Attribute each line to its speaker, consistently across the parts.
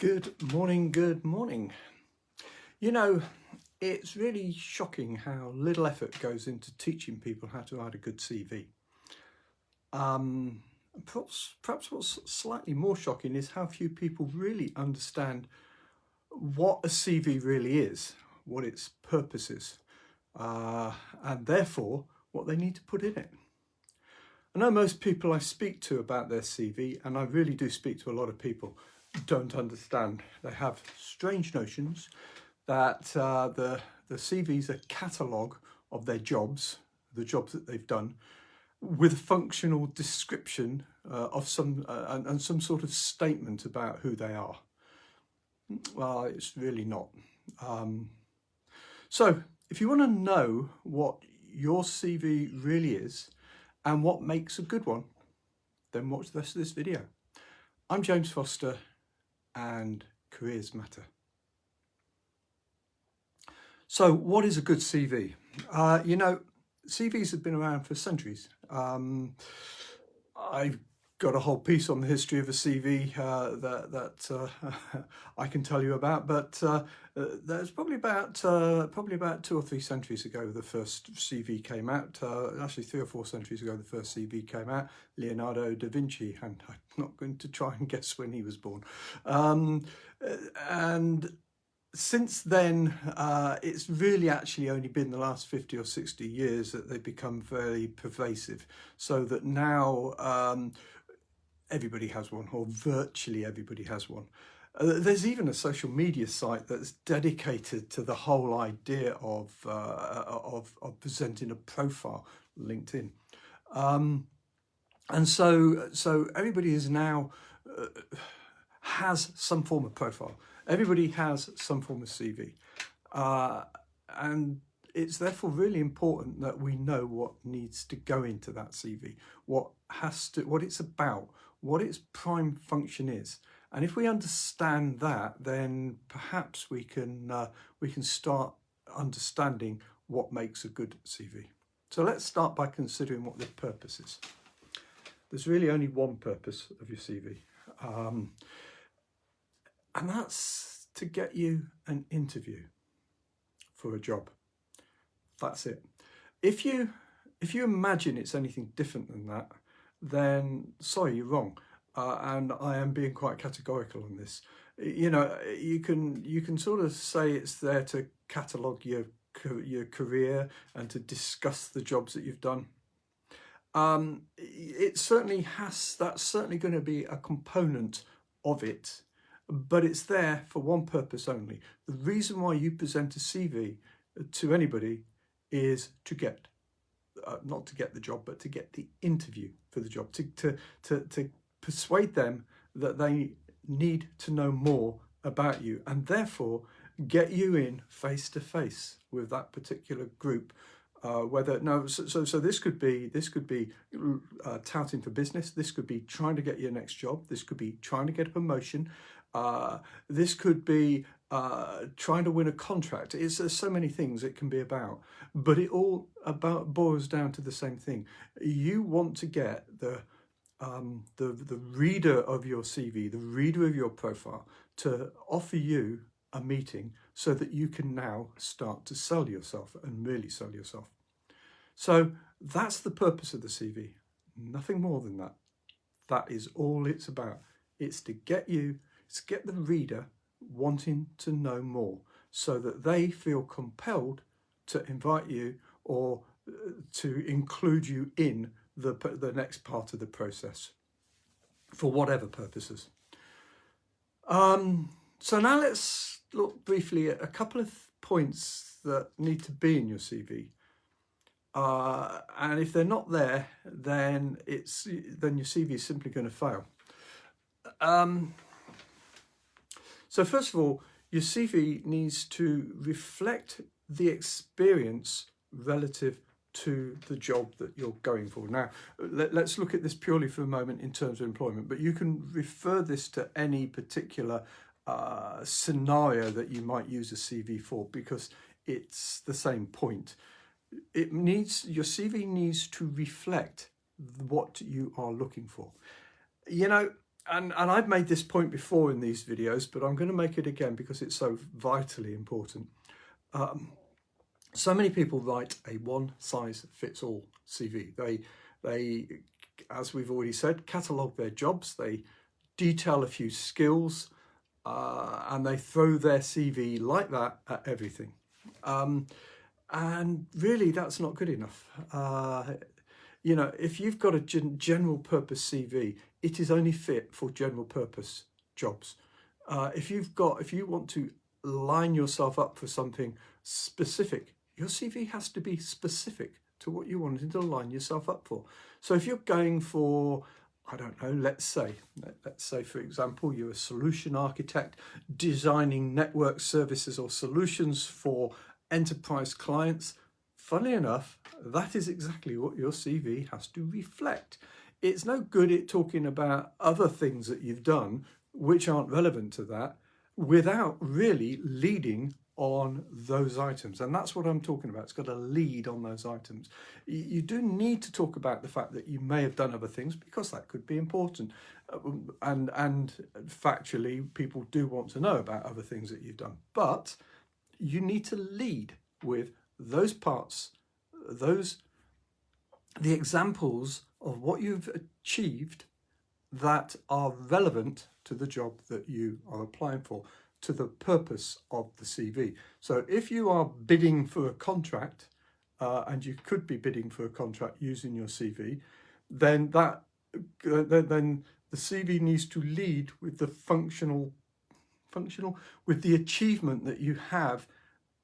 Speaker 1: Good morning, good morning. You know, it's really shocking how little effort goes into teaching people how to write a good CV. Perhaps what's slightly more shocking is how few people really understand what a CV really is, what its purpose is, and therefore what they need to put in it. I know most people I speak to about their CV, and I really do speak to a lot of people, don't understand. They have strange notions that the CV is a catalogue of their jobs, the jobs that they've done, with a functional description of some and some sort of statement about who they are. Well, it's really not. So if you want to know what your CV really is and what makes a good one, then watch the rest of this video. I'm James Foster, and careers matter. So what is a good CV? CVs have been around for centuries. I've got a whole piece on the history of a CV that I can tell you about, but there's probably about 2 or 3 centuries ago the first CV came out. Actually 3 or 4 centuries ago the first CV came out. Leonardo da Vinci, and I'm not going to try and guess when he was born. And since then, it's really actually only been the last 50 or 60 years that they've become very pervasive, so that now everybody has one, or virtually everybody has one. There's even a social media site that's dedicated to the whole idea of presenting a profile, LinkedIn. And so everybody is now has some form of profile. Everybody has some form of CV. And it's therefore really important that we know what needs to go into that CV, what it's about, what its prime function is. And if we understand that, then perhaps we can start understanding what makes a good CV. So let's start by considering what the purpose is. There's really only one purpose of your CV. And that's to get you an interview for a job. That's it. If you imagine it's anything different than that, then sorry, you're wrong. And I am being quite categorical on this. You know, you can sort of say it's there to catalogue your career and to discuss the jobs that you've done. It certainly has. That's certainly going to be a component of it. But it's there for one purpose only. The reason why you present a CV to anybody is to get, not to get the job, but to get the interview for the job, to persuade them that they need to know more about you, and therefore get you in face to face with that particular group. So this could be touting for business. This could be trying to get your next job. This could be trying to get a promotion. This could be trying to win a contract. There's so many things it can be about, but it all boils down to the same thing. You want to get the reader of your CV, the reader of your profile, to offer you a meeting so that you can now start to sell yourself and really sell yourself. So that's the purpose of the CV, nothing more than that. That is all it's about. It's to get the reader wanting to know more so that they feel compelled to invite you or to include you in the next part of the process for whatever purposes. So now let's look briefly at a couple of points that need to be in your CV. And if they're not there, then your CV is simply going to fail. So first of all, your CV needs to reflect the experience relative to the job that you're going for. Now, let's look at this purely for a moment in terms of employment, but you can refer this to any particular scenario that you might use a CV for, because it's the same point. Your CV needs to reflect what you are looking for. You know, and I've made this point before in these videos, but I'm going to make it again because it's so vitally important. So many people write a one-size-fits-all CV. They, as we've already said, catalogue their jobs. They detail a few skills, and they throw their CV like that at everything. And really, that's not good enough. You know, if you've got a general purpose CV, it is only fit for general purpose jobs. If you want to line yourself up for something specific, your CV has to be specific to what you wanted to line yourself up for. So if you're going for, I don't know, let's say for example, you're a solution architect designing network services or solutions for enterprise clients, funnily enough, that is exactly what your CV has to reflect. It's no good at talking about other things that you've done which aren't relevant to that without really leading on those items. And that's what I'm talking about. It's got to lead on those items. You do need to talk about the fact that you may have done other things because that could be important. And factually, people do want to know about other things that you've done. But you need to lead with those parts, the examples of what you've achieved that are relevant to the job that you are applying for, to the purpose of the CV. So if you are bidding for a contract, and you could be bidding for a contract using your CV, then then the CV needs to lead with the functional, with the achievement that you have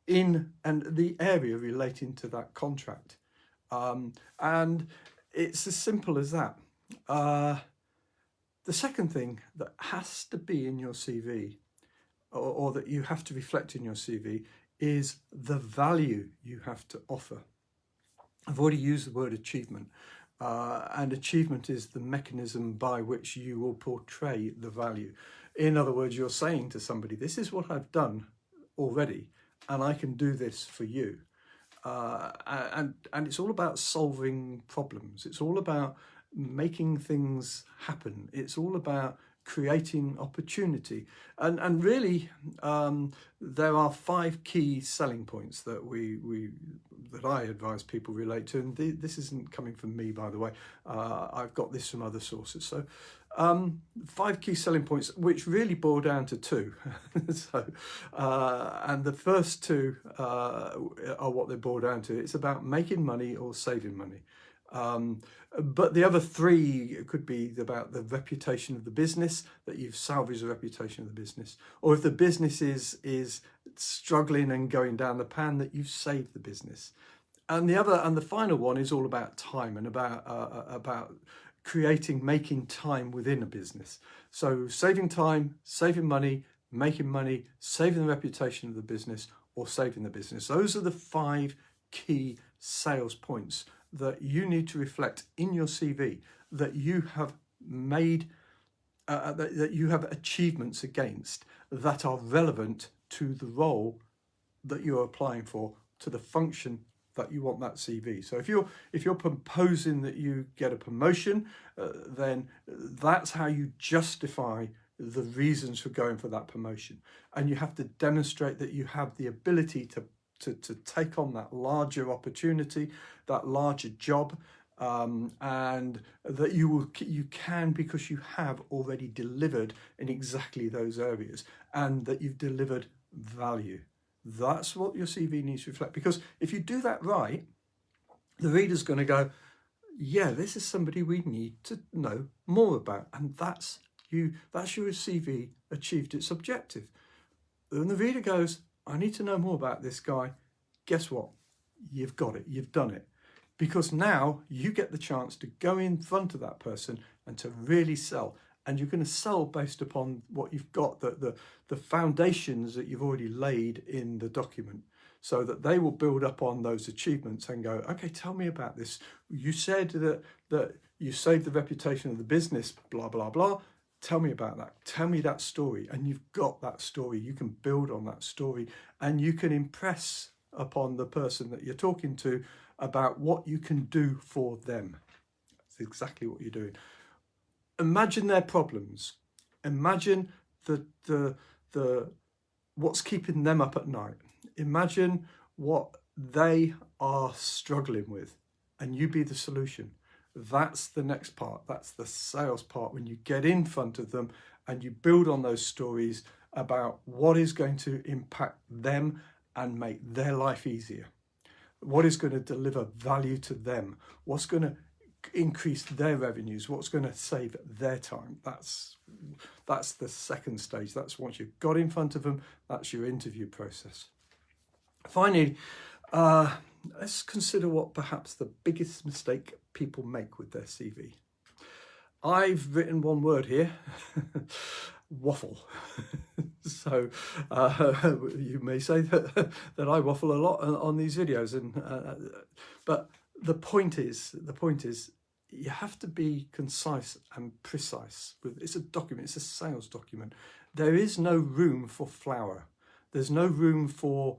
Speaker 1: in and the area relating to that contract. And it's as simple as that. The second thing that has to be in your CV, or that you have to reflect in your CV, is the value you have to offer. I've already used the word achievement, and achievement is the mechanism by which you will portray the value. In other words, you're saying to somebody, this is what I've done already, and I can do this for you. And it's all about solving problems. It's all about making things happen. It's all about creating opportunity. And really, there are 5 key selling points that that I advise people relate to. And this isn't coming from me, by the way. I've got this from other sources. So 5 key selling points, which really boil down to 2. And the first 2 are what they boil down to. It's about making money or saving money. But the other 3 could be about the reputation of the business, that you've salvaged the reputation of the business, or if the business is struggling and going down the pan, that you've saved the business. And the final one is all about time and about making time within a business. So saving time, saving money, making money, saving the reputation of the business, or saving the business. Those are the 5 key sales points that you need to reflect in your CV, that you have made, that you have achievements against that are relevant to the role that you're applying for, to the function that you want that CV. So if you're proposing that you get a promotion, then that's how you justify the reasons for going for that promotion. And you have to demonstrate that you have the ability to take on that larger opportunity, that larger job, and that you can because you have already delivered in exactly those areas, and that you've delivered value. That's what your CV needs to reflect, because if you do that right, the reader's going to go, yeah, this is somebody we need to know more about, and that's your CV achieved its objective. And the reader goes, I need to know more about this guy. Guess what? You've got it. You've done it. Because now you get the chance to go in front of that person and to really sell. And you're going to sell based upon what you've got, the foundations that you've already laid in the document, so that they will build up on those achievements and go, okay, tell me about this. You said that you saved the reputation of the business, blah, blah, blah. Tell me about that. Tell me that story. And you've got that story. You can build on that story, and you can impress upon the person that you're talking to about what you can do for them. That's exactly what you're doing. imagine their problems. Imagine the what's keeping them up at night. Imagine what they are struggling with, and you be the solution. That's the next part. That's the sales part, when you get in front of them and you build on those stories about what is going to impact them and make their life easier. What is going to deliver value to them? What's going to increase their revenues? What's going to save their time? That's the second stage. That's once you've got in front of them, that's your interview process. Finally, let's consider what perhaps the biggest mistake people make with their CV. I've written one word here, waffle. So you may say that I waffle a lot on these videos, but the point is you have to be concise and precise. It's a document, it's a sales document. There is no room for flower. There's no room for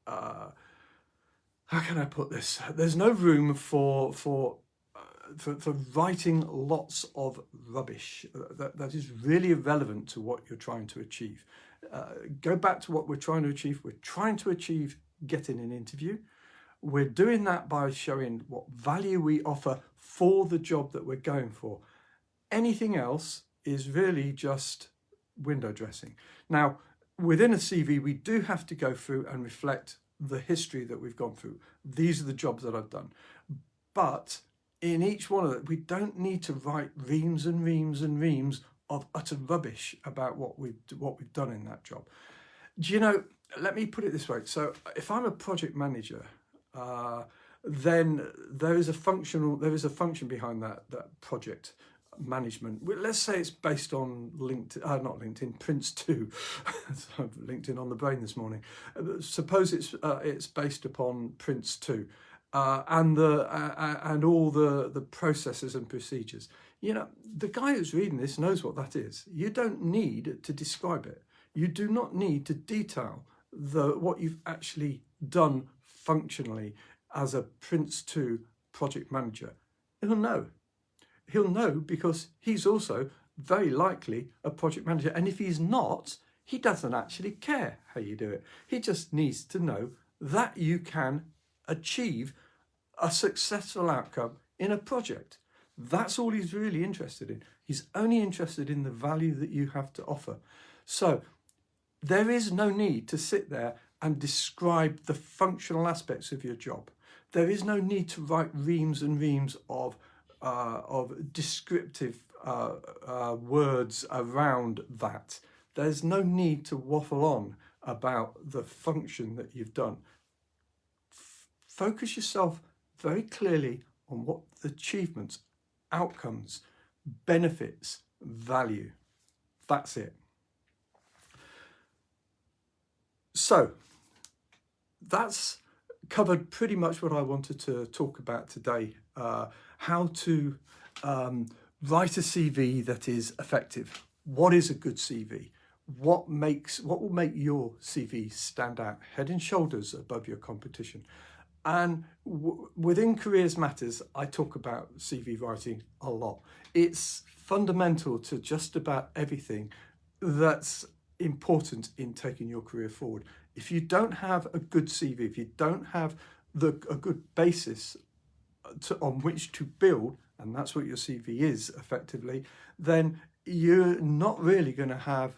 Speaker 1: how can I put this? There's no room for writing lots of rubbish that is really irrelevant to what you're trying to achieve. Go back to what we're trying to achieve. We're trying to achieve getting an interview. We're doing that by showing what value we offer for the job that we're going for. Anything else is really just window dressing. Now, within a CV, we do have to go through and reflect the history that we've gone through. These are the jobs that I've done. But in each one of them, we don't need to write reams and reams and reams of utter rubbish about what we've done in that job. Do you know, let me put it this way. So if I'm a project manager, then there is a function behind that project management. Let's say it's based on LinkedIn, Prince 2. So I've LinkedIn on the brain this morning. Suppose it's based upon Prince 2, and all the processes and procedures. You know, the guy who's reading this knows what that is. You don't need to describe it. You do not need to detail what you've actually done functionally as a Prince 2 project manager. He'll know. He'll know because he's also very likely a project manager. And if he's not, he doesn't actually care how you do it. He just needs to know that you can achieve a successful outcome in a project. That's all he's really interested in. He's only interested in the value that you have to offer. So there is no need to sit there and describe the functional aspects of your job. There is no need to write reams and reams of descriptive words around that. There's no need to waffle on about the function that you've done. Focus yourself very clearly on what the achievements, outcomes, benefits, value. That's it. So that's covered pretty much what I wanted to talk about today. How to write a CV that is effective. What is a good CV? What will make your CV stand out head and shoulders above your competition? And within Careers Matters, I talk about CV writing a lot. It's fundamental to just about everything that's important in taking your career forward. If you don't have a good CV, if you don't have a good basis on which to build, and that's what your CV is effectively, then you're not really going to have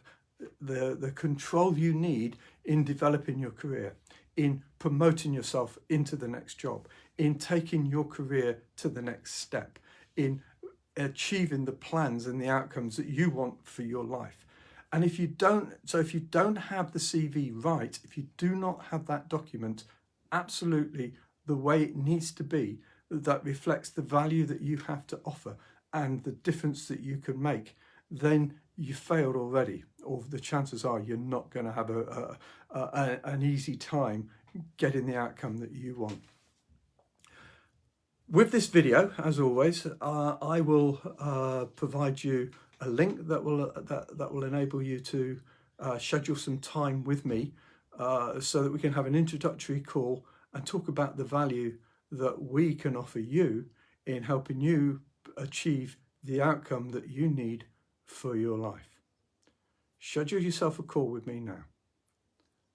Speaker 1: the control you need in developing your career, in promoting yourself into the next job, in taking your career to the next step, in achieving the plans and the outcomes that you want for your life. And if you don't have the CV right, if you do not have that document absolutely the way it needs to be, that reflects the value that you have to offer and the difference that you can make, then you failed already, or the chances are you're not going to have an easy time getting the outcome that you want. With this video, as always, I will provide you a link that will enable you to schedule some time with me so that we can have an introductory call and talk about the value that we can offer you in helping you achieve the outcome that you need for your life. Schedule yourself a call with me now.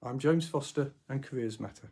Speaker 1: I'm James Foster and Careers Matter.